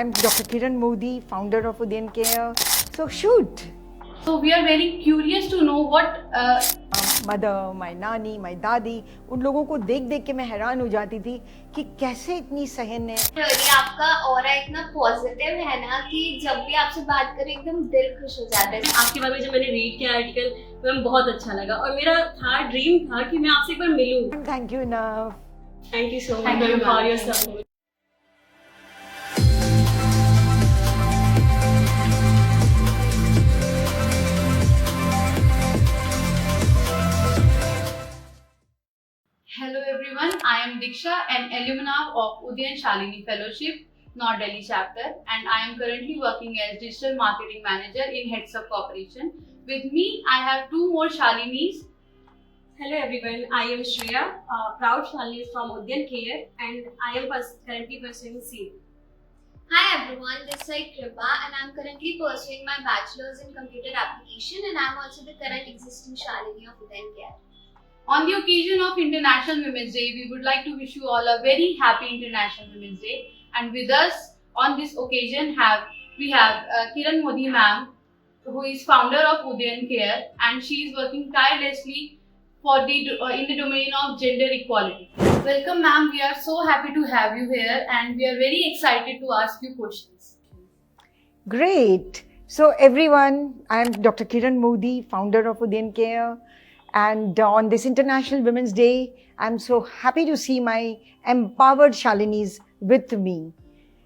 I'm Dr. Kiran Modi, founder of Udayan Care. So shoot! So we are very curious to know what mother, my nani, my दादी, उन लोगों को देख देख के मैं हैरान हो जाती थी कि कैसे इतनी सहन है। Really, आपका ऑरा इतना पॉजिटिव है ना कि जब भी आपसे बात करें एकदम दिल खुश हो जाता है। आपके बारे में जब मैंने रीड किया आर्टिकल तो मैं बहुत अच्छा लगा और मेरा ड्रीम था कि मैं आपसे एक बार मिलूं। Thank you enough. Thank you so much for your support. Hello everyone, I am Diksha, an alumna of Udayan Shalini Fellowship, North Delhi chapter, and I am currently working as Digital Marketing Manager in Heads Up Corporation. With me, I have two more Shalinis. Hello everyone, I am Shreya, proud Shalini from Udayan Care, and I am currently pursuing CA. Hi everyone, this is Kripa and I am currently pursuing my bachelor's in computer application and I am also the current existing Shalini of Udayan Care. On the occasion of International Women's Day, we would like to wish you all a very happy International Women's Day. And with us on this occasion we have Kiran Modi ma'am, who is founder of Udayan Care, and she is working tirelessly for in the domain of gender equality. Welcome ma'am, we are so happy to have you here and we are very excited to ask you questions. Great. So everyone, I am Dr. Kiran Modi, founder of Udayan Care. And on this International Women's Day, I'm so happy to see my empowered Shalinis with me.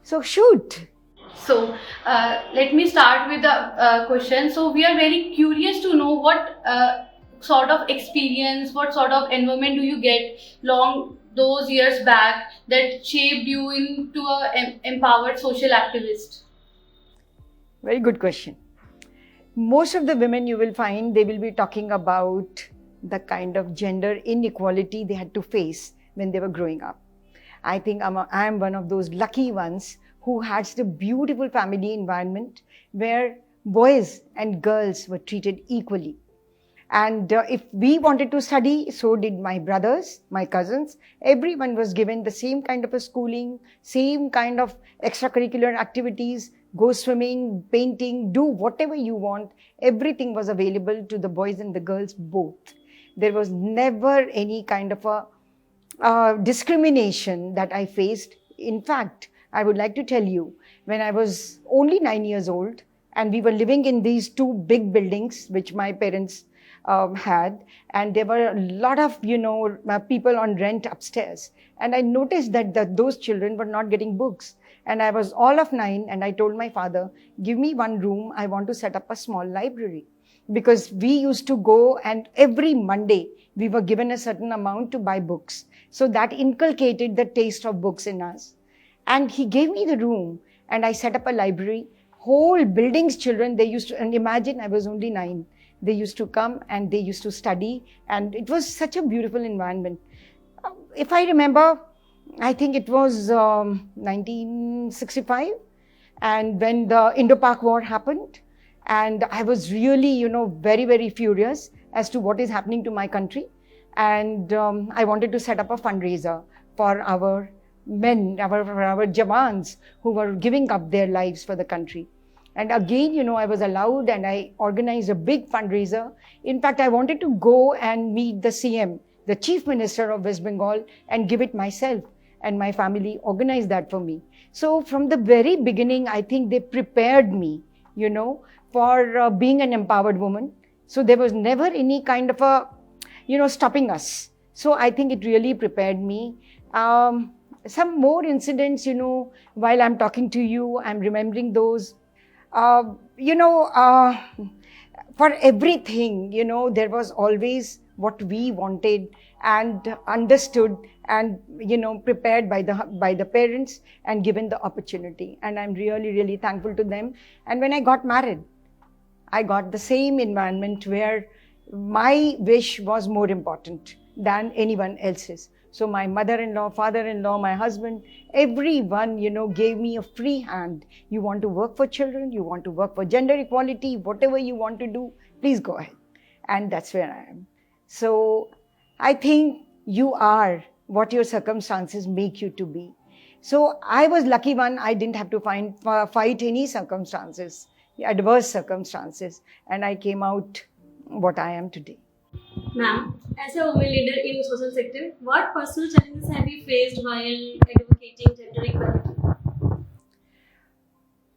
So shoot! So let me start with the question. So we are very curious to know what sort of experience, what sort of environment do you get long those years back that shaped you into an empowered social activist? Very good question. Most of the women you will find, they will be talking about the kind of gender inequality they had to face when they were growing up. I think I am one of those lucky ones who had such a beautiful family environment where boys and girls were treated equally. And if we wanted to study, so did my brothers, my cousins. Everyone was given the same kind of a schooling, same kind of extracurricular activities, go swimming, painting, do whatever you want. Everything was available to the boys and the girls both. There was never any kind of a discrimination that I faced. In fact, I would like to tell you, when I was only 9 years old and we were living in these two big buildings, which my parents had, and there were a lot of, people on rent upstairs. And I noticed that those children were not getting books. And I was all of 9 and I told my father, give me one room, I want to set up a small library. Because we used to go and every Monday we were given a certain amount to buy books. So that inculcated the taste of books in us. And he gave me the room and I set up a library. Whole building's children, they used to, and imagine I was only 9. They used to come and they used to study and it was such a beautiful environment. If I remember, I think it was 1965 and when the Indo-Pak War happened and I was really, very, very furious as to what is happening to my country. And I wanted to set up a fundraiser for our men, our Jawans who were giving up their lives for the country. And again, I was allowed and I organized a big fundraiser. In fact, I wanted to go and meet the CM, the Chief Minister of West Bengal, and give it myself. And my family organized that for me. So from the very beginning, I think they prepared me, for being an empowered woman. So there was never any kind of a, stopping us. So I think it really prepared me. Some more incidents, while I'm talking to you, I'm remembering those. For everything, there was always what we wanted and understood and, prepared by the parents and given the opportunity. And I'm really, really thankful to them. And when I got married, I got the same environment where my wish was more important than anyone else's. So my mother-in-law, father-in-law, my husband, everyone, gave me a free hand. You want to work for children, you want to work for gender equality, whatever you want to do, please go ahead. And that's where I am. So I think you are what your circumstances make you to be. So I was lucky one. I didn't have to fight any circumstances, adverse circumstances, and I came out what I am today. Ma'am, as a woman leader in social sector, what personal challenges have you faced while advocating gender equality?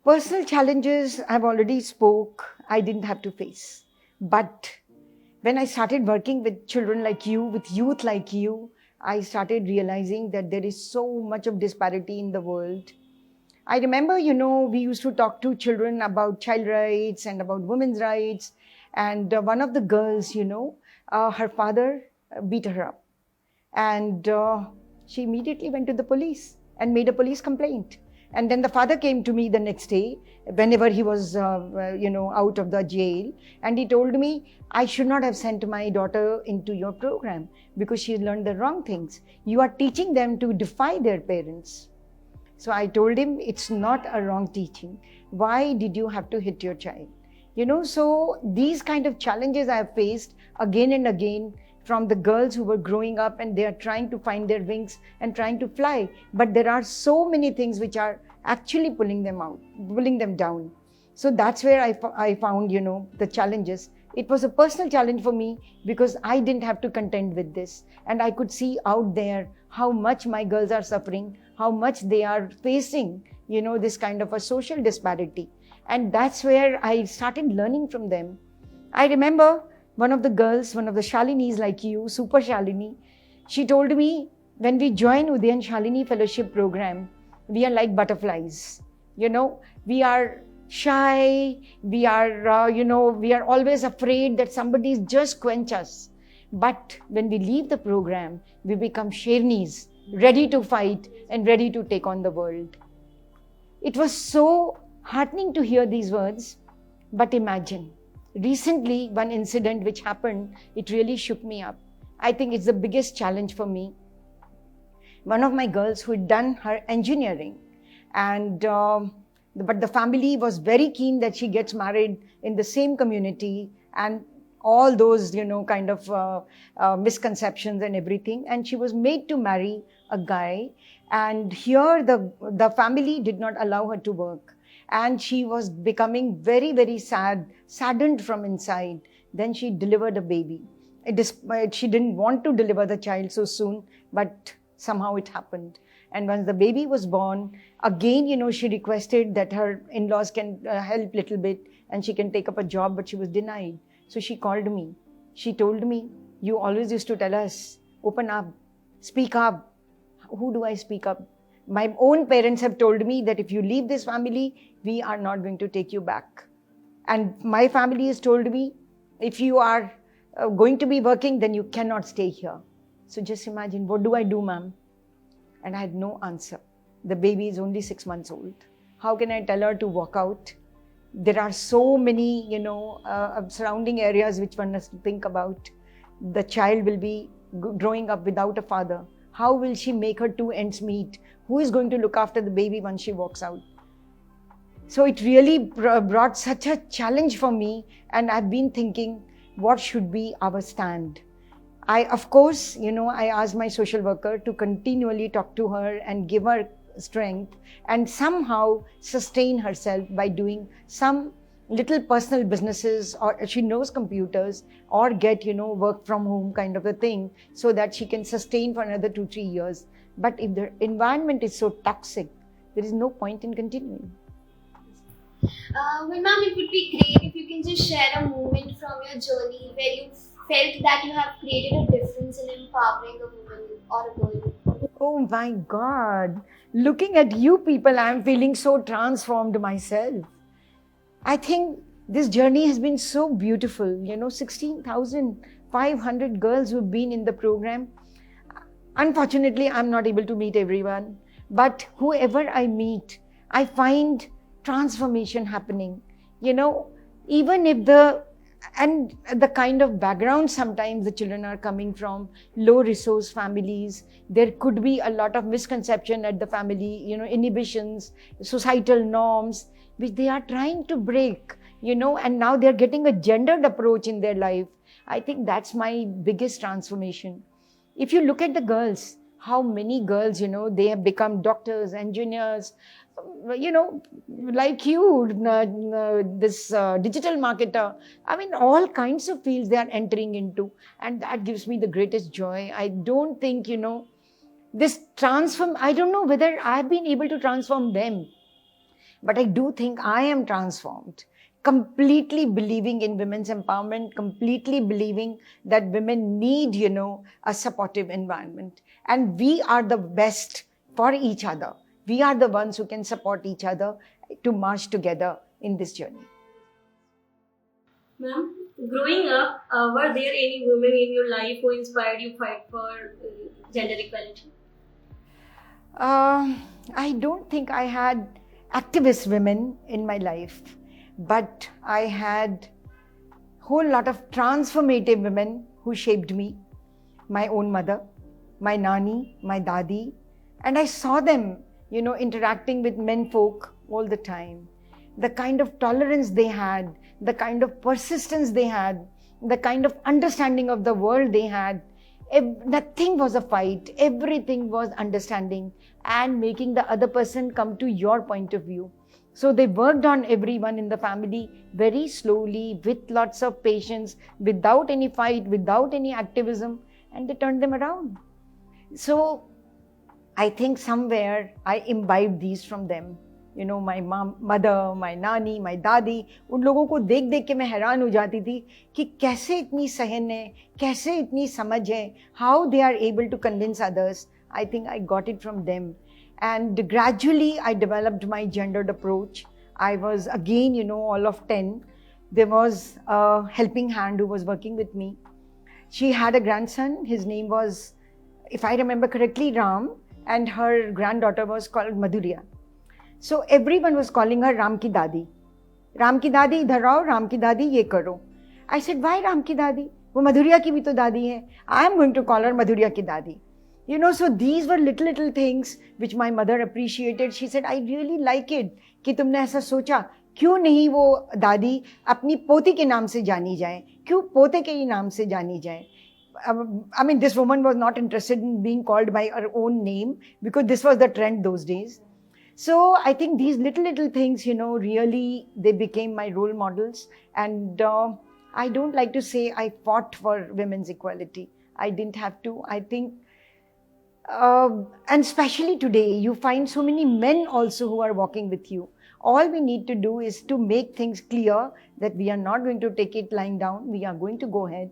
Personal challenges I've already spoke, I didn't have to face. But when I started working with children like you, with youth like you, I started realizing that there is so much of disparity in the world. I remember, we used to talk to children about child rights and about women's rights. And one of the girls, her father beat her up. And she immediately went to the police and made a police complaint. And then the father came to me the next day, whenever he was, out of the jail. And he told me, I should not have sent my daughter into your program because she learned the wrong things. You are teaching them to defy their parents. So I told him, it's not a wrong teaching. Why did you have to hit your child? So these kind of challenges I have faced again and again from the girls who were growing up and they are trying to find their wings and trying to fly. But there are so many things which are actually pulling them down. So that's where I found, the challenges. It was a personal challenge for me because I didn't have to contend with this. And I could see out there how much my girls are suffering, how much they are facing, this kind of a social disparity. And that's where I started learning from them. I remember one of the girls, one of the Shalinis like you, Super Shalini, she told me, when we join Udayan Shalini Fellowship Program, we are like butterflies. We are shy, we are always afraid that somebody is just quench us. But when we leave the program, we become Shernis, ready to fight and ready to take on the world. It was so heartening to hear these words, but imagine, recently one incident which happened, it really shook me up. I think it's the biggest challenge for me. One of my girls who had done her engineering, and but the family was very keen that she gets married in the same community, and all those kind of misconceptions and everything, and she was made to marry a guy, and here the family did not allow her to work, and she was becoming very, very saddened from inside. Then she delivered a baby. She didn't want to deliver the child so soon, but somehow it happened. And once the baby was born, again, she requested that her in-laws can help a little bit and she can take up a job, but she was denied. So she called me. She told me, you always used to tell us, open up, speak up. Who do I speak up? My own parents have told me that if you leave this family, we are not going to take you back. And my family has told me, if you are going to be working, then you cannot stay here. So just imagine, what do I do, ma'am? And I had no answer. The baby is only 6 months old. How can I tell her to walk out? There are so many, surrounding areas which one has to think about. The child will be growing up without a father. How will she make her two ends meet? Who is going to look after the baby once she walks out? So it really brought such a challenge for me, and I've been thinking, what should be our stand? Of course, I asked my social worker to continually talk to her and give her strength and somehow sustain herself by doing some little personal businesses, or she knows computers, or get, work from home kind of a thing, so that she can sustain for another 2-3 years. But if the environment is so toxic, there is no point in continuing. Well, ma'am, it would be great if you can just share a moment from your journey where you felt that you have created a difference in empowering a woman or a girl. Oh my God. Looking at you people, I'm feeling so transformed myself. I think this journey has been so beautiful. 16,500 girls who've been in the program. Unfortunately, I'm not able to meet everyone. But whoever I meet, I find transformation happening. Even if the kind of background sometimes the children are coming from, low resource families, there could be a lot of misconception at the family, inhibitions, societal norms, which they are trying to break, and now they're getting a gendered approach in their life. I think that's my biggest transformation. If you look at the girls, how many girls, they have become doctors, engineers, like you, this digital marketer. I mean, all kinds of fields they are entering into. And that gives me the greatest joy. I don't think, I don't know whether I've been able to transform them, but I do think I am transformed. Completely believing in women's empowerment, completely believing that women need, a supportive environment. And we are the best for each other. We are the ones who can support each other to march together in this journey. Ma'am, growing up, were there any women in your life who inspired you fight for gender equality? I don't think I had activist women in my life, but I had a whole lot of transformative women who shaped me. My own mother, my nani, my dadi, and I saw them, interacting with men folk all the time. The kind of tolerance they had, the kind of persistence they had, the kind of understanding of the world they had. Nothing was a fight. Everything was understanding and making the other person come to your point of view. So they worked on everyone in the family very slowly, with lots of patience, without any fight, without any activism, and they turned them around. So I think somewhere I imbibed these from them. My mother, my nani, my dadi, उन लोगों को देख देख के मैं हैरान हो जाती थी कि कैसे इतनी सहन है, कैसे इतनी समझ है, how they are able to convince others. I think I got it from them. And gradually I developed my gendered approach. I was again, all of 10. There was a helping hand who was working with me. She had a grandson. His name was, if I remember correctly, Ram, and her granddaughter was called Madhurya. So everyone was calling her Ram ki dadi. Ram ki dadi, idhar aao, Ram ki dadi, ye karo. I said, why Ram ki dadi? वो Madhurya की भी तो दादी है. I am going to call her Madhurya ki dadi. So these were little things which my mother appreciated. She said, I really like it कि तुमने ऐसा सोचा. क्यों नहीं वो दादी अपनी पोती के नाम से जानी जाए? क्यों पोते के ही नाम से जानी जाए? I mean, this woman was not interested in being called by her own name because this was the trend those days. So I think these little things, really, they became my role models. And I don't like to say I fought for women's equality. I didn't have to. I think, and especially today, you find so many men also who are walking with you. All we need to do is to make things clear that we are not going to take it lying down. We are going to go ahead.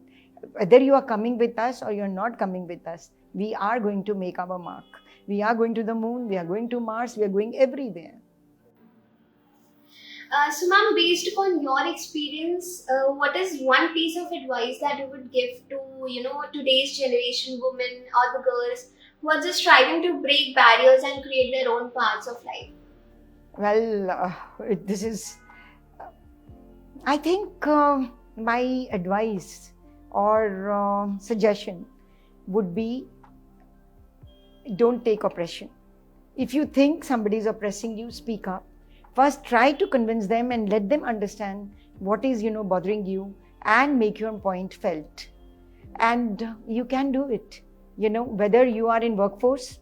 Whether you are coming with us or you're not coming with us, we are going to make our mark. We are going to the moon, we are going to Mars, we are going everywhere. So ma'am, based upon your experience, what is one piece of advice that you would give to, today's generation women or the girls who are just striving to break barriers and create their own paths of life? Well, this is, I think my advice or suggestion would be, don't take oppression. If you think somebody is oppressing you, speak up. First, try to convince them and let them understand what is, bothering you and make your point felt. And you can do it, whether you are in workforce,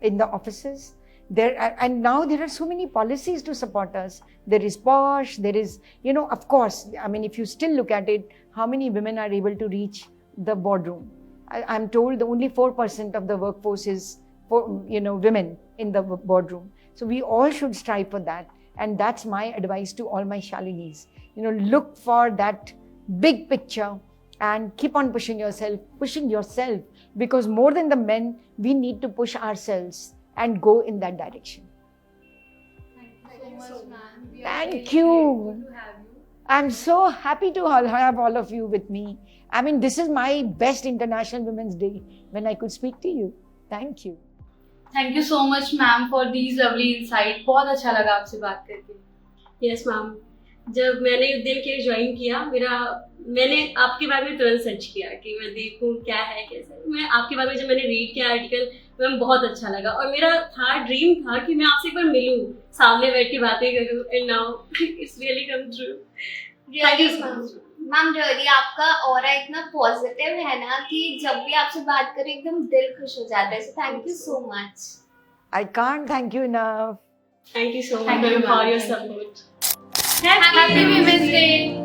in the offices, and now there are so many policies to support us. There is POSH, there is, of course, I mean, if you still look at it, how many women are able to reach the boardroom? I'm told the only 4% of the workforce is for, women in the boardroom. So we all should strive for that. And that's my advice to all my Shalinis. Look for that big picture and keep on pushing yourself, because more than the men, we need to push ourselves and go in that direction. Thank you so much, ma'am. We are Thank very you. grateful to have you. I'm so happy to have all of you with me. I mean, this is my best International Women's Day when I could speak to you. Thank you. Thank you so much, ma'am, for these lovely insight. बहुत अच्छा लगा आपसे बात करके. Yes, ma'am. जब मैंने उद्यम के ज्वाइन किया, मैंने आपके बारे में तुरंत सर्च किया कि मैं देखूं क्या है कैसे. मैं आपके बारे में जब मैंने रीड किया आर्टिकल, मुझे बहुत अच्छा लगा और मेरा ड्रीम था कि मैं आपसे एक बार मिलूं, सामने बैठ के बातें करूं, and now it's really come true. Really, ma'am. Ma'am really आपका ऑरा इतना पॉजिटिव है ना कि जब भी आपसे बात करें एकदम दिल खुश हो जाता है. So thank you so much. I can't thank you enough. Thank you so Thank much you, for ma'am. your Thank you. support. Happy Women's Day.